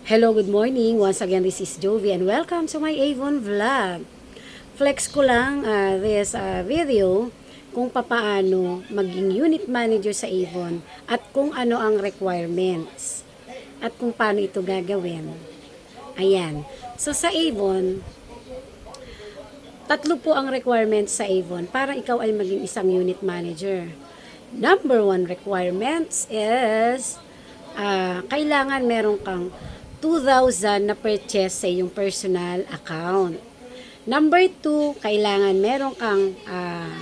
Hello, good morning. Once again, this is Jovi and welcome to my Avon vlog. Flex ko lang this video kung papaano maging unit manager sa Avon at kung ano ang requirements at kung paano ito gagawin. Ayan. So sa Avon, tatlo po ang requirements sa Avon para ikaw ay maging isang unit manager. Number one requirements is kailangan meron kang 2,000 na purchase sa iyong personal account. Number 2, kailangan meron kang 10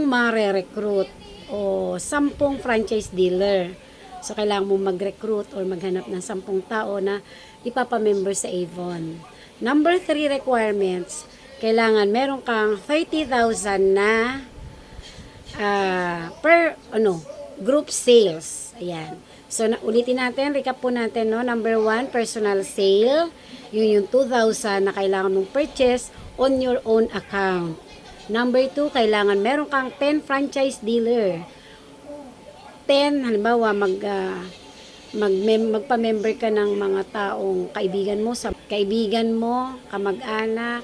mare-recruit o 10 franchise dealer. So, kailangan mo mag-recruit or maghanap ng 10 tao na ipapamember sa Avon. Number 3 requirements, kailangan meron kang 30,000 na per group sales. Ayan. So, ulitin natin, recap po natin, no? Number 1, personal sale. Yun yung 2,000 na kailangan mong purchase on your own account. Number 2, kailangan meron kang 10 franchise dealer. 10, halimbawa, magpa-member ka ng mga taong kaibigan mo, kamag-anak,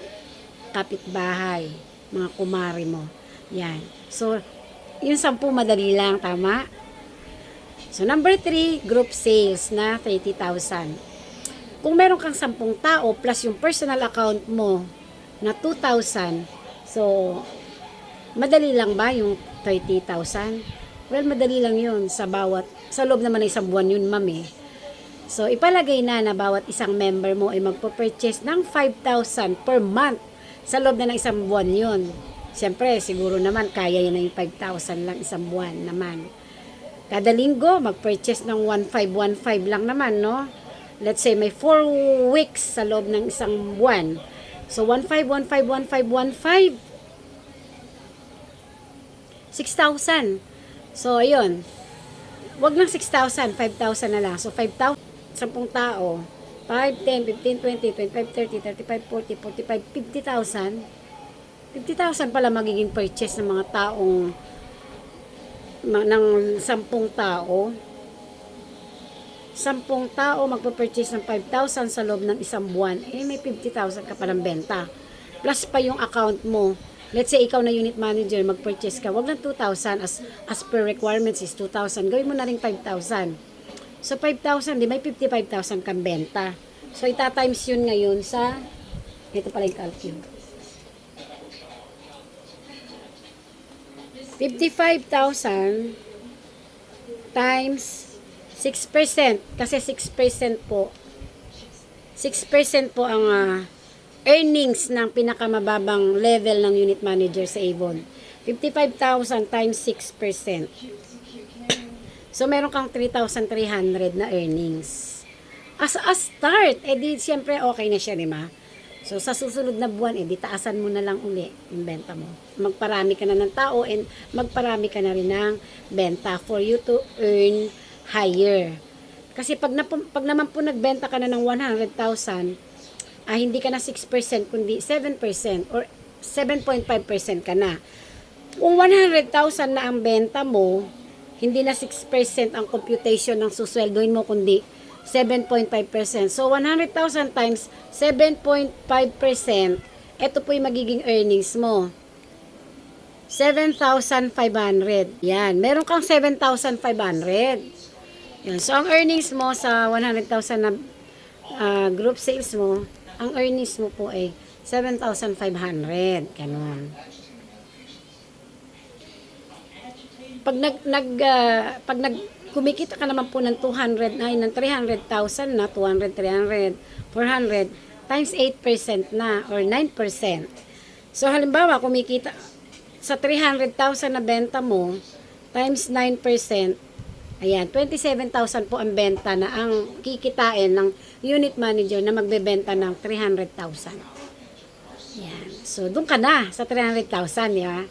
kapitbahay, mga kumari mo. Yan. So, yung 10 madali lang, tama? So, number 3, group sales na 30,000. Kung meron kang 10 tao plus yung personal account mo na 2,000, so, madali lang ba yung 30,000? Well, madali lang yun sa loob naman ng isang buwan yun, ma'am eh. So, ipalagay na bawat isang member mo ay magpo-purchase ng 5,000 per month sa loob na ng isang buwan yun. Siyempre, siguro naman, kaya yun na yung 5,000 lang isang buwan naman. Kada linggo, mag-purchase ng 1,515 lang naman, no? Let's say, may 4 weeks sa loob ng isang buwan. So, 1,515, 6,000. So, ayun. Wag lang 6,000, 5,000 na lang. So, 5,000, 10 tao. 5, 10, 15, 20, 25, 30, 35, 40, 45, 50,000. 50,000 pala magiging purchase ng mga taong ng 10 tao. 10 tao magpo-purchase ng 5,000 sa loob ng isang buwan. Eh, may 50,000 ka pa ng benta. Plus pa yung account mo. Let's say, ikaw na unit manager, mag-purchase ka. Wag lang 2,000 as per requirements is 2,000. Gawin mo na rin 5,000. So, 5,000, di may 55,000 kang benta. So, ita-times yun ngayon sa, ito pala yung calculate. 55,000 times 6%. Kasi 6% po. 6% po ang earnings ng pinakamababang level ng unit manager sa Avon. 55,000 times 6%. So, meron kang 3,300 na earnings. As a start, di siyempre okay na siya, di ba? So, sa susunod na buwan, di taasan mo na lang uli yung benta mo. Magparami ka na ng tao and magparami ka na rin ng benta for you to earn higher. Kasi pag naman po nagbenta ka na ng 100,000, hindi ka na 6%, kundi 7% or 7.5% ka na. Kung 100,000 na ang benta mo, hindi na 6% ang computation ng susweldoin mo, kundi 7.5%. So, 100,000 times 7.5%, ito po yung magiging earnings mo. 7,500. Yan. Meron kang 7,500. Yan. So, ang earnings mo sa 100,000 na group sales mo, ang earnings mo po ay 7,500. Ganon. Pag kumikita ka naman po ng 300,000 na, 200, 300, 400, times 8% na, or 9%. So, halimbawa, kumikita sa 300,000 na benta mo, times 9%, ayan, 27,000 po ang benta na ang kikitain ng unit manager na magbebenta ng 300,000. Ayan. So, doon ka na sa 300,000, ya.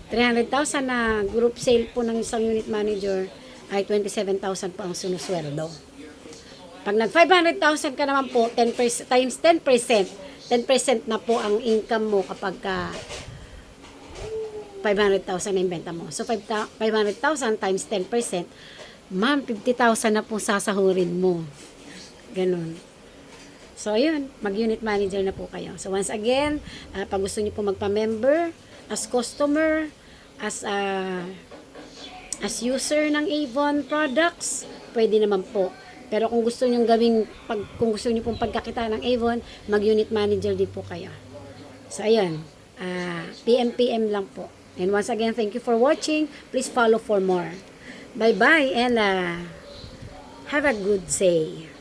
300,000 na group sale po ng isang unit manager ay 27,000 po ang sinusweldo. Pag nag 500,000 ka naman po, 10% times 10%, 10% na po ang income mo kapag 500,000 na yung benta mo. So, 500,000 times 10%, ma'am, 50,000 na po sasahurin mo. Ganun. So, ayun, mag-unit manager na po kayo. So, once again, pag gusto niyo po magpa-member, as customer, as user ng Avon products, pwede naman po. Pero kung gusto niyo kung gusto niyo pong pagkakita ng Avon, mag-unit manager din po kayo. So, ayun, PM lang po. And once again, thank you for watching. Please follow for more. Bye-bye and have a good day.